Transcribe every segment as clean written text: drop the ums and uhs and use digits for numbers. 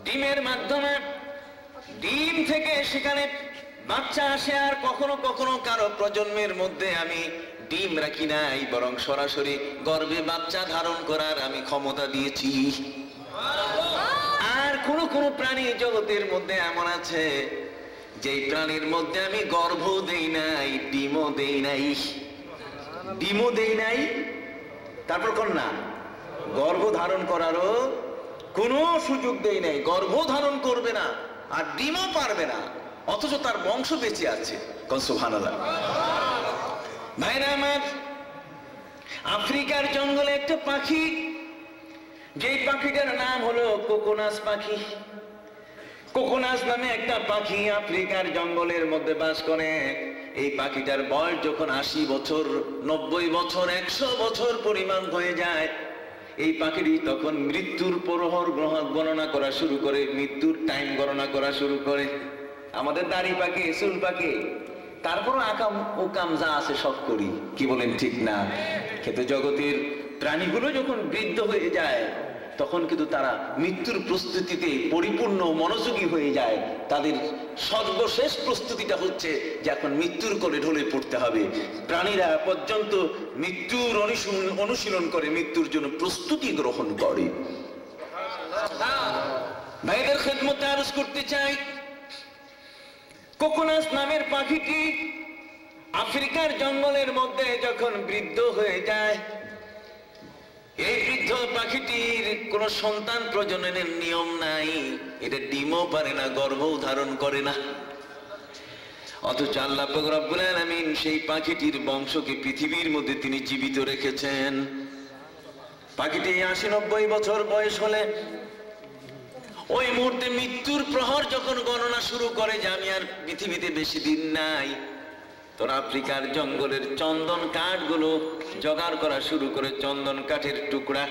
ডিমের মাধ্যমে ডিম থেকে সেখানে বাচ্চা আসে। আর কখনো কখনো কারো প্রজন্মের মধ্যে আমি ডিম রাখি নাই, বরং সরাসরি গর্ভে বাচ্চা ধারণ করার আমি ক্ষমতা দিয়েছি। আর কোন প্রাণী জগতের মধ্যে এমন আছে যে প্রাণীর মধ্যে আমি গর্ভ দেই নাই, ডিমও দেই নাই, ডিমও দেই নাই, তারপর কন্যা গর্ভ ধারণ করারও কোনো সুযোগ দেই নাই। গর্ভ ধারণ করবে না আর ডিমও পারবে না, অথচ তার বংশ বেঁচে আছে। সুবহানাল্লাহ। ভাইরা আমার, আফ্রিকার জঙ্গলে একটা পাখি, যেই পাখিটার নাম হলো কোকোনাস পাখি। কোকোনাস নামে একটা পাখি আফ্রিকার জঙ্গলের মধ্যে বাস করে। এই পাখিটার বয়স যখন 80 বছর, 90 বছর, 100 বছর পরিমাণ হয়ে যায়, এই পাখিটি তখন মৃত্যুর প্রহর গণনা করা শুরু করে, মৃত্যুর টাইম গণনা করা শুরু করে। আমাদের দাড়ি পাখি, চুল পাখি, তারপর আকাম ওকাম যা আছে সব করি, কি বলেন ঠিক না? কিন্তু জগতের প্রাণীগুলো যখন বৃদ্ধ হয়ে যায় তখন কিন্তু তারা মৃত্যুর প্রস্তুতিতে পরিপূর্ণ মনোযোগী হয়ে যায়। তাদের সর্বশেষ প্রস্তুতিটা হচ্ছে যে এখন মৃত্যুর কোলে ঢলে পড়তে হবে। প্রাণীরা পর্যন্ত মৃত্যুর অনুশীলন করে, মৃত্যুর জন্য প্রস্তুতি গ্রহণ করে। ভাইদের খেদমতে আরজ করতে চাই, কোকোনাস নামের পাখিটি আফ্রিকার জঙ্গলের মধ্যে যখন বৃদ্ধ হয়ে যায়, এই বৃদ্ধ পাখিটির কোন সন্তান প্রজননের নিয়ম নাই, এটা ডিমও পারে না, গর্ভও ধারণ করে না। অথচ আল্লাহ পাক রব্বুল আলামিন সেই পাখিটির বংশকে পৃথিবীর মধ্যে তিনি জীবিত রেখেছেন। পাখিটি 80-90 বছর বয়স হলে ওই মুহূর্তে মৃত্যুর প্রহর যখন গণনা শুরু করে যে আমি আর পৃথিবীতে বেশি দিন নাই, তোর আফ্রিকার জঙ্গলের চন্দন কাঠগুলো জোগাড় করা শুরু করে। চন্দন কাঠের টুকরা,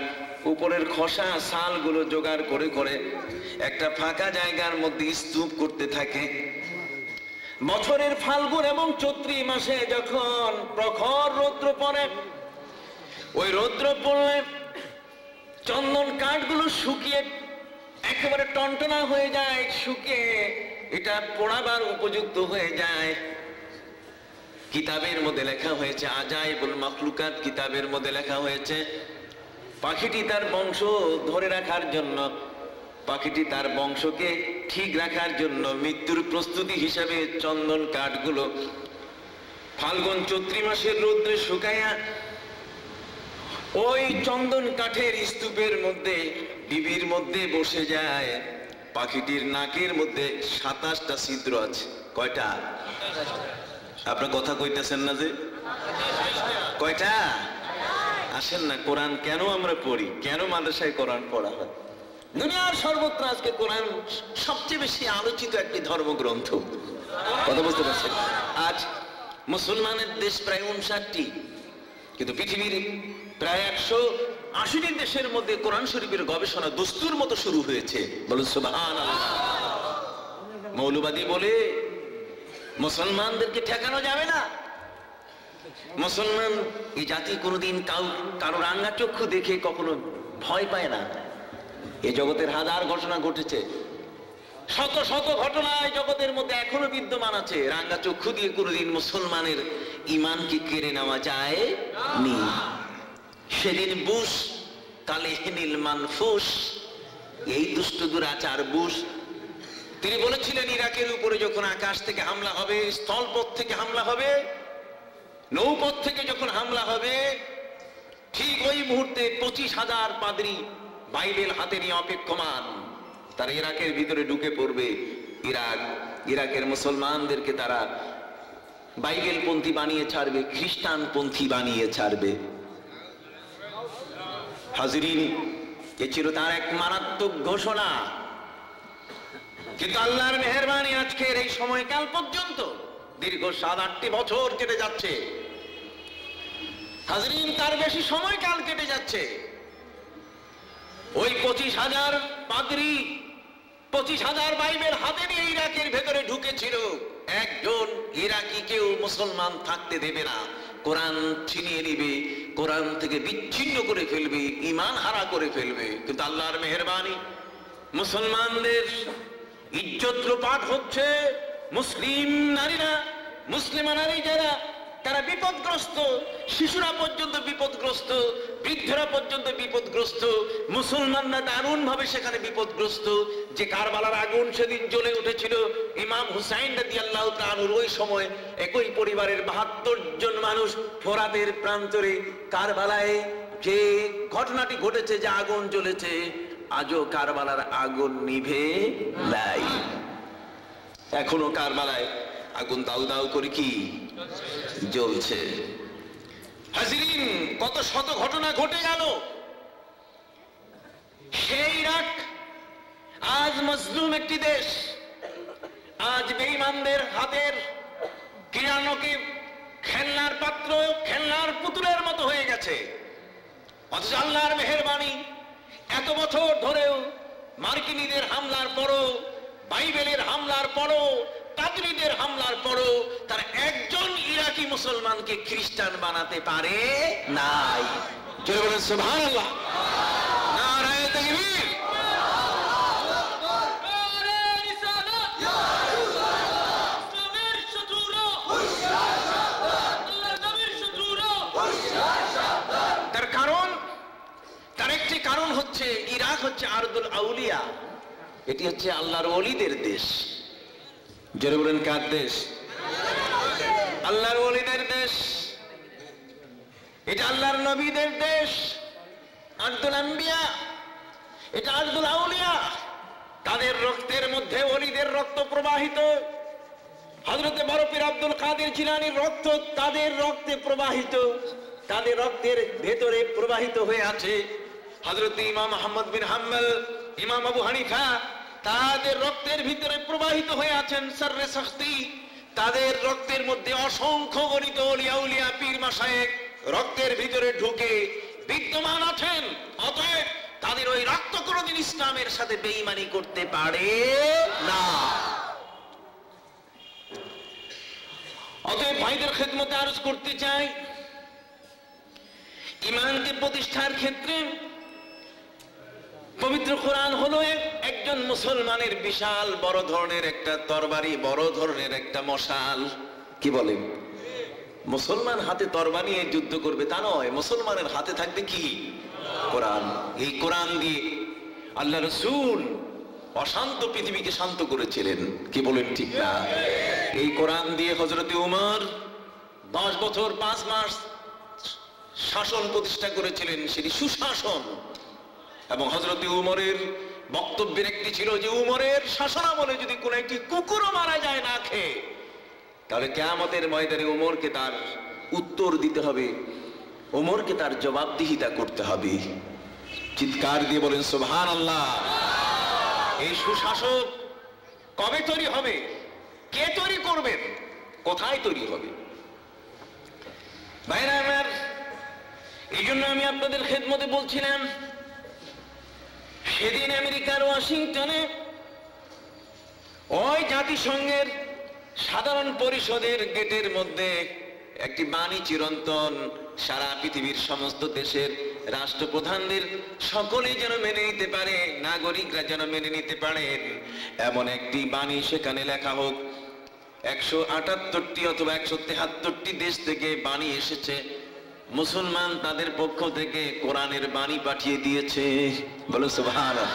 উপরের খোসা ছালগুলো জোগাড় করে করে একটা ফাঁকা জায়গার মধ্যে স্তূপ করতে থাকে। বছরের ফাল্গুন এবং চৈত্র মাসে যখন প্রখর রৌদ্র পড়ে, ওই রৌদ্র পড়লে চন্দন কাঠগুলো শুকিয়ে একেবারে টনটনা হয়ে যায়, শুকিয়ে এটা পোড়াবার উপযুক্ত হয়ে যায়। কিতাবের মধ্যে লেখা হয়েছে, আজাইবুল মাখলুকাত কিতাবের মধ্যে লেখা হয়েছে, পাখিটি তার বংশ ধরে রাখার জন্য, পাখিটি তার বংশকে ঠিক রাখার জন্য মৃত্যুর প্রস্তুতি হিসাবে চন্দন কাঠগুলো ফাল্গুন চৈত্র মাসের রৌদ্রে শুকাইয়া ওই চন্দন কাঠের স্তূপের মধ্যে ডিবির মধ্যে বসে যায়। পাখিটির নাকের মধ্যে 27টা ছিদ্র আছে। কয়টা? আপনার কথা কইতেছেন না যে কয়টা? আসেন না, কোরআন কেন আমরা পড়ি, কেন মাদ্রাসায় কোরআন পড়া হয়? দুনিয়ার সর্বত্র আজকে কোরআন সবচেয়ে বেশি আলোচিত একটি ধর্মগ্রন্থ। কথা বুঝতে পারছেন? আজ মুসলমানের দেশ প্রায় 59টি, কিন্তু পৃথিবীর প্রায় 180টি দেশের মধ্যে কোরআন শরীফের গবেষণা দস্তুর মতো শুরু হয়েছে। বলুন সুবহানাল্লাহ। মৌলবাদী বলে মুসলমানদেরকে ঠেকানো যাবে না। মুসলমান এই জাতি কোনোদিন কারো রাঙ্গা চক্ষু দেখে কখনো ভয় পায় না। এই জগতের হাজার ঘটনা ঘটেছে, শত শত ঘটনায় জগতের মধ্যে এখনো বিদ্যমান আছে। রাঙ্গা চক্ষু দিয়ে কোনোদিন মুসলমানের ইমানকে কেড়ে নেওয়া যায় নি। সেদিন বুশ কালে হেনিল মানফুস, এই দুষ্ট দুরাচার বুশ, তিনি বলেছিলেন ইরাকের উপরে যখন আকাশ থেকে হামলা হবে, স্থলপথ থেকে হামলা হবে, নৌপথ থেকে যখন হামলা হবে, ঠিক ওই মুহূর্তে 25,000 পাদ্রী বাইবেল হাতে নিয়ে অপেক্ষমান। তারা ইরাকের ভিতরে ঢুকে পড়বে। ইরাকের মুসলমানদেরকে তারা বাইবেল পন্থী বানিয়ে ছাড়বে, খ্রিস্টান পন্থী বানিয়ে ছাড়বে। হাজরিন, এ ছিল তার এক মারাত্মক ঘোষণা। কিন্তু আল্লাহর মেহেরবানি আজকের এই সময়কাল পর্যন্ত দীর্ঘ 7-8টি বছর কেটে যাচ্ছে। হাজরিন, তার বেশি সময়কাল কেটে যাচ্ছে। ওই 25,000 পাদ্রী, 25,000 বাইবেল হাতে নিয়ে ইরাকের ভেতরে ঢুকেছিল। একজন ইরাকি কেউ মুসলমান থাকতে দেবে না, কোরআন ছিনিয়ে নিবে, কোরআন থেকে বিচ্ছিন্ন করে ফেলবে, ঈমান হারা করে ফেলবে। কিন্তু আল্লাহর মেহেরবানি মুসলমানদের ইজ্জত লোপাট হচ্ছে। মুসলিম নারীরা, মুসলিমা নারী যারা, তারা বিপদগ্রস্ত, শিশুরা পর্যন্ত বিপদগ্রস্ত, বৃদ্ধরা পর্যন্ত বিপদগ্রস্ত, মুসলমানরা দারুণ ভাবে সেখানে বিপদগ্রস্ত। যে কারবালার আগুন সেদিন জ্বলে উঠেছিল, ইমাম হুসাইন রাদিয়াল্লাহু তাআলার ওই সময় একই পরিবারের ৭২ জন মানুষ ফোরাতের প্রান্তরে কারবালায় যে ঘটনাটি ঘটেছে, যে আগুন জ্বলেছে, আজও কারবালার আগুন নিভে নাই। এখনো কারবালায় আগুন দাউ দাউ করে কি জ্বলছে। হাজিরিন, কত শত ঘটনা ঘটে গেল। সেই ইরাক আজ মজলুম একটি দেশ, আজ বেঈমানদের হাতের কিরানকে খেলনার পাত্র, খেলনার পুতুলের মতো হয়ে গেছে। অথচ আল্লাহর মেহেরবানি, এত বছর ধরেও মার্কিনীদের হামলার পরও, বাইবেলের হামলার পরও, তাদরিদের হামলার পরও তারা একজন ইরাকি মুসলমানকে খ্রিস্টান বানাতে পারে নাই। জোরে বলেন সুবহানাল্লাহ। নারায়ে তাকবীর। তার কারণ, তার একটি কারণ হচ্ছে ইরাক হচ্ছে আরদুল আউলিয়া, এটি হচ্ছে আল্লাহর ওলিদের দেশ। জোরে বলেন কার দেশ? আল্লাহর ওলিদের দেশ। এটা আল্লাহর নবীদের দেশ, আরদুল আম্বিয়া, এটা আরদুল আউলিয়া। তাদের রক্তের মধ্যে ওলিদের রক্ত প্রবাহিত। হযরতে বড় পীর আব্দুল কাদের জিলানীর রক্ত তাদের রক্তে প্রবাহিত, তাদের রক্তের ভেতরে প্রবাহিত হয়ে আছে। হযরতে ইমাম আহমদ বিন হাম্বল, ইমাম আবু হানিফা, তাদের রক্তের ভিতরে প্রবাহিত হয়ে আছেন। সররে সখতি, তাদের রক্তের মধ্যে অসংখ্য গণিত ওলিয়া উলিয়া পীর মাশায়েখ রক্তের ভিতরে ঢুকে বিদ্যমান আছেন। অতএব তাদের ওই রক্ত কোনদিন ইসলামের সাথে বেঈমানি করতে পারে না। অতএব ভাইদের খেদমতে আরজ করতে চাই, ঈমানকে প্রতিষ্ঠার ক্ষেত্রে পবিত্র কোরআন হলো একজন মুসলমানের বিশাল বড় ধরনের একটা তরবারি, বড় ধরনের একটা মশাল। কি বলেন? মুসলমান হাতে তরবারি নিয়ে যুদ্ধ করবে তা নয়, মুসলমানের হাতে থাকবে কি? কোরআন। এই কোরআন দিয়ে আল্লাহ রাসূল অশান্ত পৃথিবীকে শান্ত করেছিলেন। কি বলেন ঠিক না? এই কোরআন দিয়ে হযরতে উমর 10 বছর 5 মাস শাসন প্রতিষ্ঠা করেছিলেন, সেটি সুশাসন। এবং হযরতে উমরের বক্তব্যের একটি ছিল যে উমরের শাসনামলে যদি কোনো একটি কুকুরও মারা যায় না খেয়ে, তাহলে কিয়ামতের ময়দানে উমরকে তার উত্তর দিতে হবে, উমরকে তার জবাবদিহিতা করতে হবে। চিৎকার দিয়ে বলেন সুবহানাল্লাহ। এই সুশাসক কবে তৈরি হবে? কে তৈরি করবেন? কোথায় তৈরি হবে? ভাইরা আমার, এই জন্য আমি আপনাদের খেদমতে বলছিলাম, সেদিন আমেরিকার ওয়াশিংটনে ওই জাতিসংঘের সাধারণ পরিষদের গেটের মধ্যে একটি বাণী চিরন্তন, সারা পৃথিবীর সমস্ত দেশের রাষ্ট্রপ্রধানদের সকলেই যেন মেনে নিতে পারে, নাগরিকরা যেন মেনে নিতে পারেন, এমন একটি বাণী সেখানে লেখা হোক। 178টি অথবা 173টি দেশ থেকে বাণী এসেছে। মুসলমান তাদের পক্ষ থেকে কোরআনের বাণী পাঠিয়ে দিয়েছে। বলো সুবহানাল্লাহ।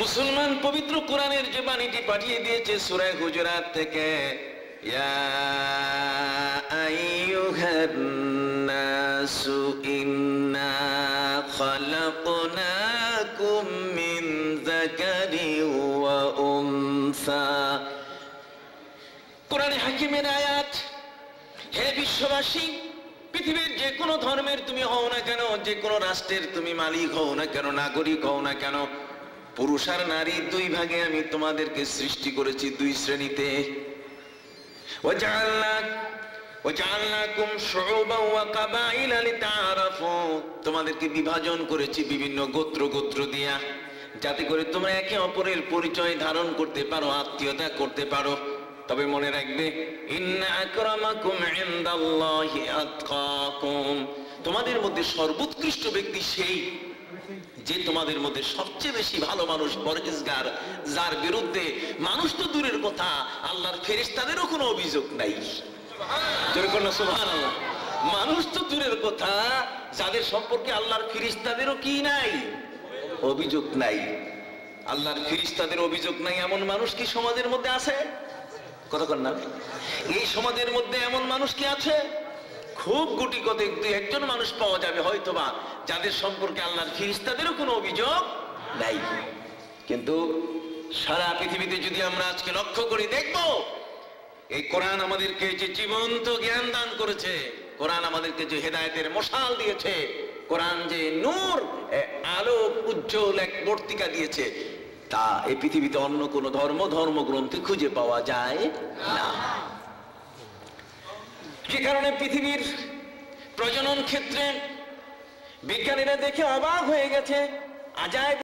মুসলমান পবিত্র কোরআনের যে বাণীটি পাঠিয়ে দিয়েছে সূরা হুজুরাত থেকে, ইয়া আইয়ুহান নাসু ইন্না খালাকনাকুম মিন যাকারিন ওয়া উনসা। কোরআনে হাকিমের আয়াত। হে বিশ্ববাসী, পৃথিবীর যে কোনো ধর্মের তুমি হও না কেন, যে কোনো রাষ্ট্রের তুমি মালিক হও না কেন, নাগরিক হও না কেন, পুরুষ আর নারী দুই ভাগে আমি তোমাদেরকে সৃষ্টি করেছি, দুই শ্রেণীতে। ওয়াজআলনাকুম শুউবান ওয়া কাবাইলা লিতাআরাফু, তোমাদেরকে বিভাজন করেছি বিভিন্ন গোত্র গোত্র দিয়া, যাতে করে তোমরা একে অপরের পরিচয় ধারণ করতে পারো, আত্মীয়তা করতে পারো। তবে মনে রাখবে, ইন্না আকরামাকুম ইনদাল্লাহি আতকাকুম, তোমাদের মধ্যে সর্বোৎকৃষ্ট ব্যক্তি সেই যে তোমাদের মধ্যে সবচেয়ে বেশি ভালো মানুষ পরহেজগার, যার বিরুদ্ধে মানুষ তো দূরের কথা, আল্লাহর ফেরেশতাদেরও কোনো অভিযোগ নাই। যেরকম সুবহানাল্লাহ, মানুষ তো দূরের কথা, যাদের সম্পর্কে আল্লাহর ফেরেশতাদেরও কি নাই, অভিযোগ নাই। আল্লাহর ফেরেশতাদের অভিযোগ নাই এমন মানুষ কি সমাজের মধ্যে আছে? কতক্ষণ না, এই সমাজের মধ্যে এমন মানুষ কি আছে? খুব গুটি কতক দুই একজন মানুষ পাওয়া যাবে হয়তোবা, যাদের সম্পর্কে আল্লাহর ফেরেশতাদেরও কোনো অভিযোগ নাই। কিন্তু সারা পৃথিবীতে যদি আমরা আজকে লক্ষ্য করি, দেখব এই কোরআন আমাদেরকে যে জীবন্ত জ্ঞান দান করেছে, কোরআন আমাদেরকে যে হেদায়েতের মশাল দিয়েছে, কোরআন যে নূর আলোক উজ্জ্বল এক বর্তিকা দিয়েছে, তা এই পৃথিবীতে অন্য কোন ধর্মগ্রন্থে খুঁজে পাওয়া যায় না। যে কারণে পৃথিবীর প্রজনন ক্ষেত্রে বিজ্ঞানীরা দেখে অবাক হয়ে গেছে, আজাইব